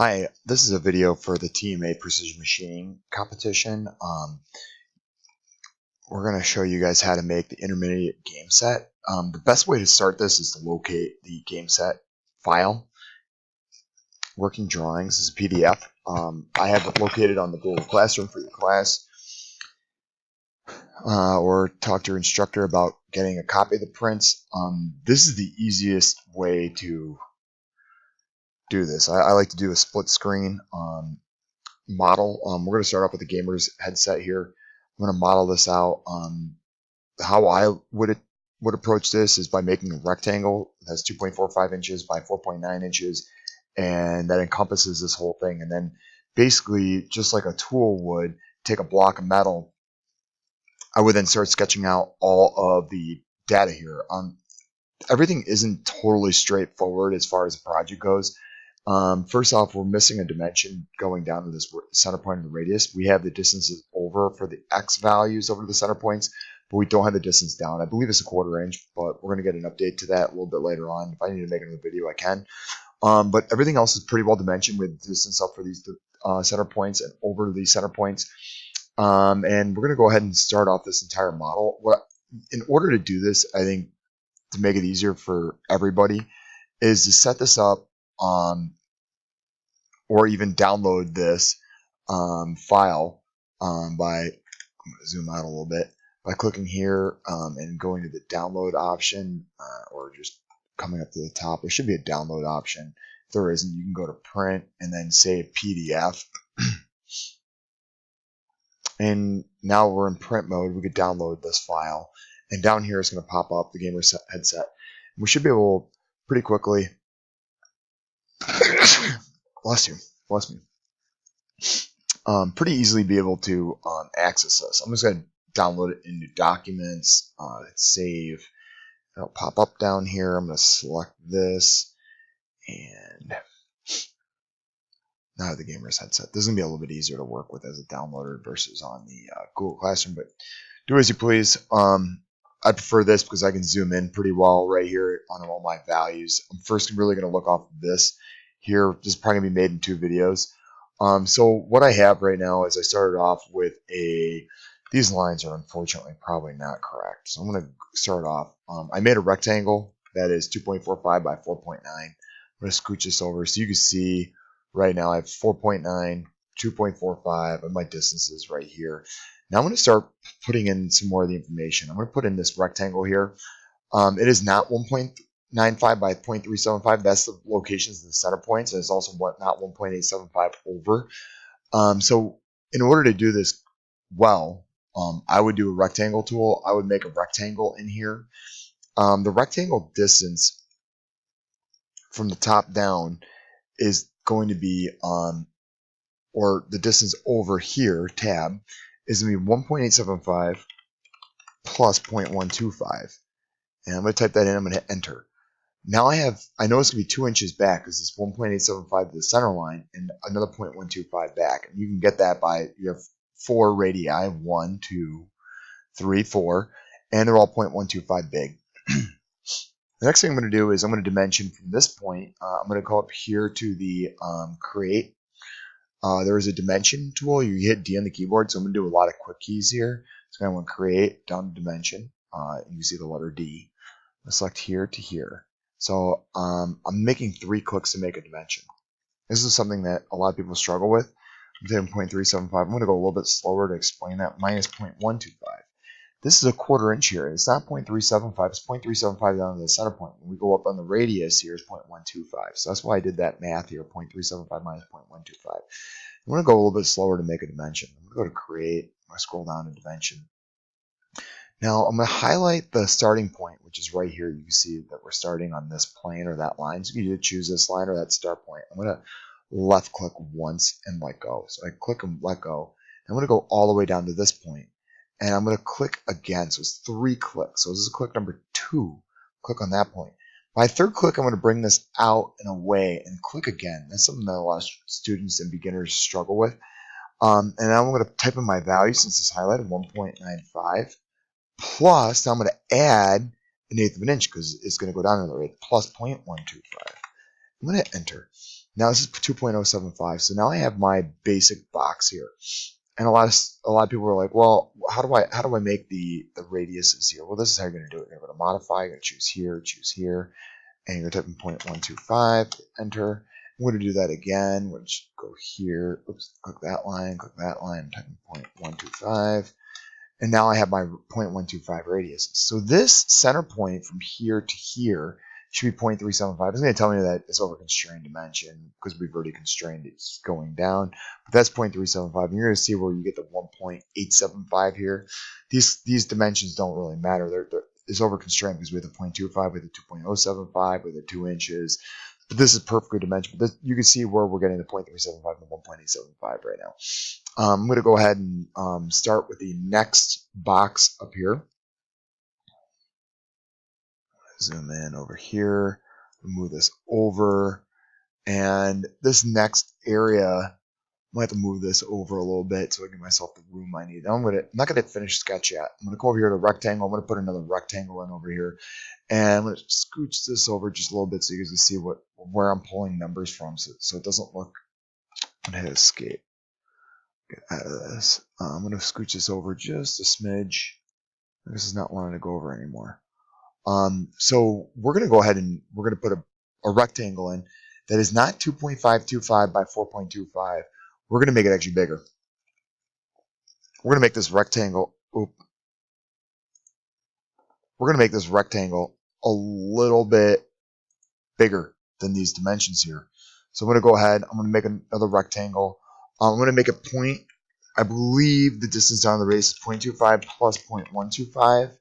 Hi, this is a video for the TMA Precision Machining competition. We're going to show you guys how to make the intermediate game set. The best way to start this is to locate the game set file. Working drawings is a PDF. I have it located on the Google Classroom for your class. Or talk to your instructor about getting a copy of the prints. This is the easiest way to do this. I like to do a split screen model. We're going to start off with the gamer's headset here. I'm going to model this out. How I would approach this is by making a rectangle that's 2.45 inches by 4.9 inches, and that encompasses this whole thing. And then basically, just like a tool would, take a block of metal. I would then start sketching out all of the data here. Everything isn't totally straightforward as far as the project goes. First off, we're missing a dimension going down to this center point of the radius. We have the distances over for the x values over the center points, but we don't have the distance down. I believe it's a 1/4 inch, but we're going to get an update to that a little bit later on. If I need to make another video, I can. But everything else is pretty well dimensioned with distance up for these center points and over these center points. And we're going to go ahead and start off this entire model. In order to do this, I think to make it easier for everybody is to set this up or even download this file by, I'm going to zoom out a little bit, by clicking here and going to the download option or just coming up to the top. There should be a download option. If there isn't, you can go to print and then save PDF. And now we're in print mode. We could download this file. And down here it's going to pop up the gamer headset. We should be able pretty quickly bless me. Pretty easily be able to access this. I'm just going to download it into documents, save. It'll pop up down here. I'm going to select this, and now the gamer's headset. This is going to be a little bit easier to work with as a downloader versus on the Google Classroom, but do as you please. I prefer this because I can zoom in pretty well right here on all my values. I'm first really going to look off of this here. This is probably going to be made in 2 videos. So what I have right now is I started off with these lines are unfortunately probably not correct. So I'm going to start off. I made a rectangle that is 2.45 by 4.9. I'm going to scooch this over so you can see right now I have 4.9, 2.45, and my distances right here. Now I'm going to start putting in some more of the information. I'm going to put in this rectangle here. It is not 1.95 by 0.375. That's the locations of the center points, and it's also not 1.875 over. So in order to do this well, I would do a rectangle tool. I would make a rectangle in here. The rectangle distance from the top down is going to be, or the distance over here, tab, is going to be 1.875 plus 0.125. And I'm going to type that in. I'm going to hit enter. Now I know it's going to be 2 inches back because it's 1.875 to the center line and another 0.125 back. And you can get that by, you have 4 radii, 1, 2, 3, 4, and they're all 0.125 big. The next thing I'm going to do is I'm going to dimension from this point. I'm going to go up here to the create. There is a dimension tool. You hit D on the keyboard, so I'm going to do a lot of quick keys here. So I'm going to create, down to dimension. You see the letter D. I'm going to select here to here. So I'm making 3 clicks to make a dimension. This is something that a lot of people struggle with. I'm doing 0.375. I'm going to go a little bit slower to explain that. Minus 0.125. This is a 1/4 inch here. It's not 0.375. It's 0.375 down to the center point. When we go up on the radius here, it's 0.125. So that's why I did that math here. 0.375 minus 0.125. I'm going to go a little bit slower to make a dimension. I'm going to go to create. I'm going to scroll down to dimension. Now I'm going to highlight the starting point, which is right here. You can see that we're starting on this plane or that line. So you can choose this line or that start point. I'm going to left click once and let go. So I click and let go. I'm going to go all the way down to this point. And I'm going to click again. So it's 3 clicks. So this is click number 2. Click on that point. My 3rd click, I'm going to bring this out and away and click again. That's something that a lot of students and beginners struggle with. And now I'm going to type in my value since it's highlighted, 1.95. Plus, now I'm going to add 1/8 of an inch because it's going to go down another rate, plus 0.125. I'm going to enter. Now this is 2.075. So now I have my basic box here. And a lot of people are like, well, how do I make the radiuses here? Well, this is how you're going to do it. You're going to modify. You're going to choose here, and you're typing 0.125. Enter. I'm going to do that again. Which go here. Oops, click that line. I'm typing 0.125. And now I have my 0.125 radiuses. So this center point from here to here should be 0.375. It's going to tell me that it's over constrained dimension because we've already constrained it's going down. But that's 0.375. And you're going to see where you get the 1.875 here. These dimensions don't really matter. It's over constrained because we have the 0.25 with the 2.075 with the 2 inches. But this is perfectly dimensional. You can see where we're getting the 0.375 and the 1.875 right now. I'm going to go ahead and start with the next box up here. Zoom in over here, move this over, and this next area, I might have to move this over a little bit so I give myself the room I need. I'm not going to finish sketch yet. I'm going to go over here to rectangle. I'm going to put another rectangle in over here, and I'm going to scooch this over just a little bit so you guys can see where I'm pulling numbers from, so it doesn't look. I'm going to hit escape. Get out of this. I'm going to scooch this over just a smidge. This is not wanting to go over anymore. So we're going to go ahead and we're going to put a rectangle in that is not 2.525 by 4.25. We're going to make it actually bigger. We're going to make this rectangle. We're going to make this rectangle a little bit bigger than these dimensions here. So I'm going to go ahead. I'm going to make another rectangle. I'm going to make a point. I believe the distance down the radius is 0.25 plus 0.125.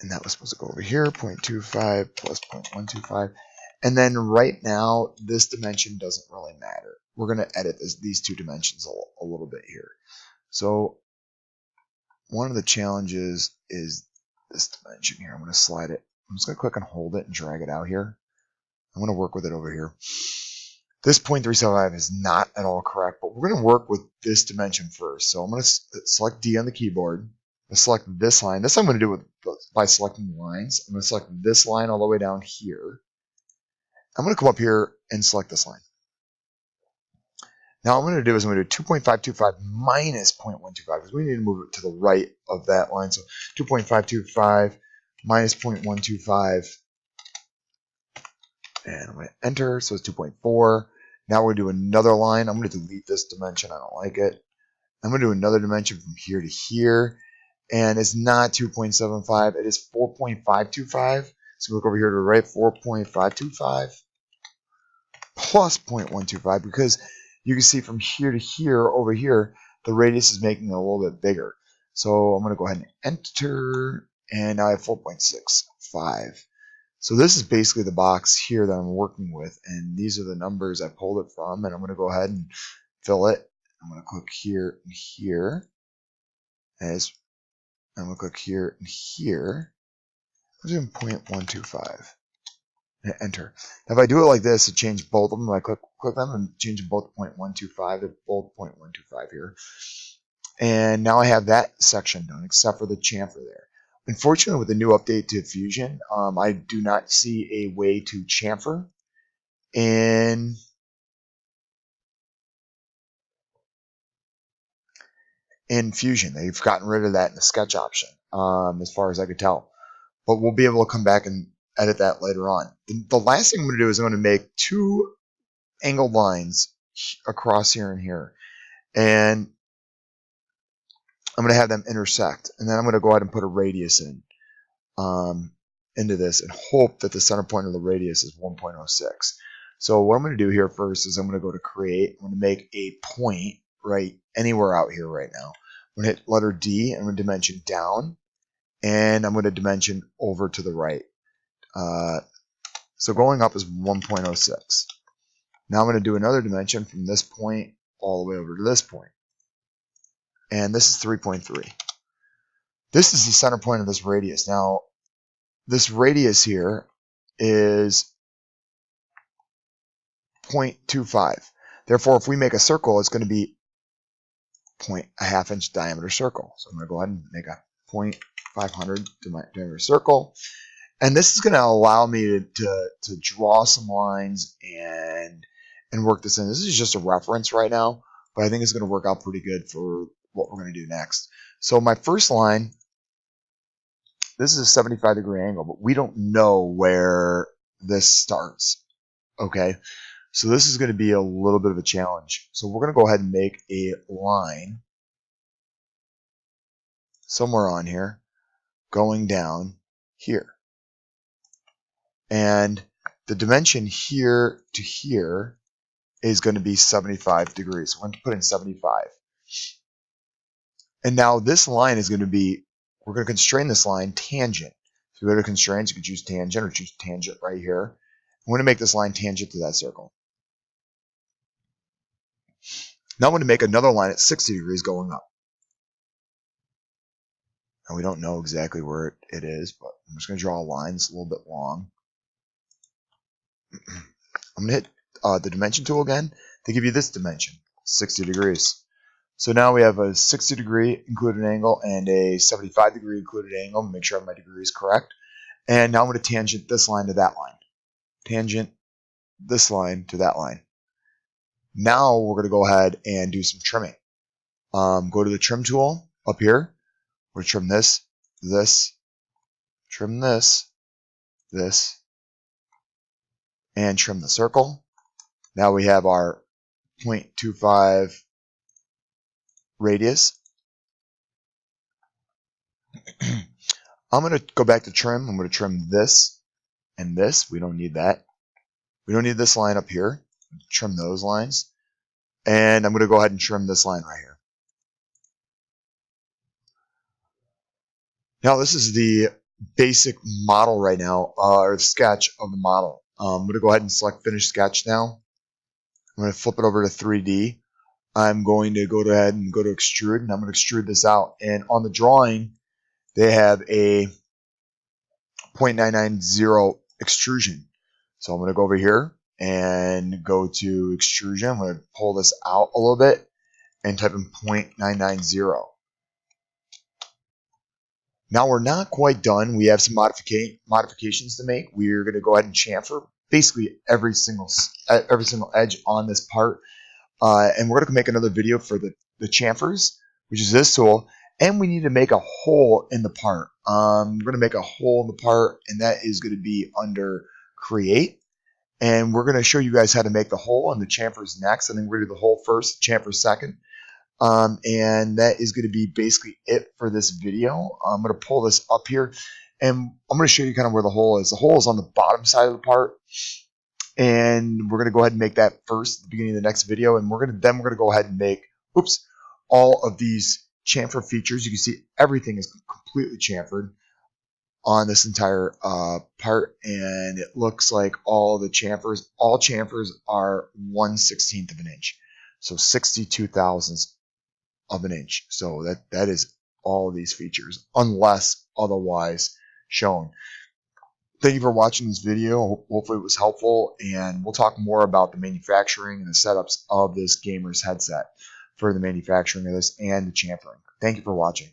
And that was supposed to go over here, 0.25 plus 0.125. And then right now, this dimension doesn't really matter. We're going to edit these two dimensions a little bit here. So one of the challenges is this dimension here. I'm going to slide it. I'm just going to click and hold it and drag it out here. I'm going to work with it over here. This 0.375 is not at all correct, but we're going to work with this dimension first. So I'm going to select D on the keyboard. I select this line. This I'm going to do by selecting lines. I'm going to select this line all the way down here. I'm going to come up here and select this line. Now what I'm going to do is I'm going to do 2.525 minus 0.125 because we need to move it to the right of that line. So 2.525 minus 0.125. And I'm going to enter. So it's 2.4. Now we're going to do another line. I'm going to delete this dimension. I don't like it. I'm going to do another dimension from here to here. And it's not 2.75, it is 4.525. So we look over here to the right, 4.525 plus 0.125, because you can see from here to here, over here, the radius is making it a little bit bigger. So I'm going to go ahead and enter, and now I have 4.65. So this is basically the box here that I'm working with, and these are the numbers I pulled it from, and I'm going to go ahead and fill it. I'm going to click here and here. I'm going to click here and here. I'm doing 0.125. And enter. Now if I do it like this to change both of them, I click them and change them both to 0.125. They're both 0.125 here. And now I have that section done, except for the chamfer there. Unfortunately, with the new update to Fusion, I do not see a way to chamfer in Fusion. They've gotten rid of that in the sketch option, as far as I could tell. But we'll be able to come back and edit that later on. The last thing I'm going to do is I'm going to make two angled lines across here and here. And I'm going to have them intersect. And then I'm going to go ahead and put a radius in into this and hope that the center point of the radius is 1.06. So what I'm going to do here first is I'm going to go to create. I'm going to make a point right anywhere out here right now. I'm going to hit letter D. I'm going to dimension down. And I'm going to dimension over to the right. So going up is 1.06. Now I'm going to do another dimension from this point all the way over to this point. And this is 3.3. This is the center point of this radius. Now, this radius here is 0.25. Therefore, if we make a circle, it's going to be a half-inch diameter circle. So I'm going to go ahead and make a 0.500 diameter circle. And this is going to allow me to draw some lines and work this in. This is just a reference right now, but I think it's going to work out pretty good for what we're going to do next. So my first line, this is a 75-degree angle, but we don't know where this starts. Okay, so this is going to be a little bit of a challenge. So we're going to go ahead and make a line somewhere on here going down here. And the dimension here to here is going to be 75 degrees. So we're going to put in 75. And now this line is going to be, we're going to constrain this line tangent. So we go to constraints, you can choose tangent or choose tangent right here. I'm going to make this line tangent to that circle. Now I'm going to make another line at 60 degrees going up. And we don't know exactly where it is, but I'm just going to draw a line that's a little bit long. I'm going to hit the dimension tool again to give you this dimension, 60 degrees. So now we have a 60 degree included angle and a 75 degree included angle. Make sure I have my degrees correct. And now I'm going to tangent this line to that line. Tangent this line to that line. Now we're going to go ahead and do some trimming. Go to the trim tool up here. We're going to trim this, trim this, and trim the circle. Now we have our 0.25 radius. I'm going to go back to trim. I'm going to trim this and this. We don't need that. We don't need this line up here. Trim those lines. And I'm going to go ahead and trim this line right here. Now this is the basic model right now, or sketch of the model. I'm going to go ahead and select Finish Sketch now. I'm going to flip it over to 3D. I'm going to go ahead and go to Extrude, and I'm going to extrude this out. And on the drawing, they have a 0.990 extrusion. So I'm going to go over here and go to Extrusion. I'm going to pull this out a little bit and type in 0.990. Now we're not quite done. We have some modifications to make. We're going to go ahead and chamfer basically every single edge on this part. And we're going to make another video for the chamfers, which is this tool. And we need to make a hole in the part. We're going to make a hole in the part, and that is going to be under Create. And we're going to show you guys how to make the hole and the chamfers next. And then we're going to do the hole first, chamfer second. And that is going to be basically it for this video. I'm going to pull this up here, and I'm going to show you kind of where the hole is. The hole is on the bottom side of the part, and we're going to go ahead and make that first at the beginning of the next video. And we're going to go ahead and make, all of these chamfer features. You can see everything is completely chamfered on this entire part, and it looks like all chamfers are 1/16 of an inch, so 62 thousandths of an inch. So that is all of these features, unless otherwise shown. Thank you for watching this video. Hopefully it was helpful, and we'll talk more about the manufacturing and the setups of this gamer's headset for the manufacturing of this and the chamfering. Thank you for watching.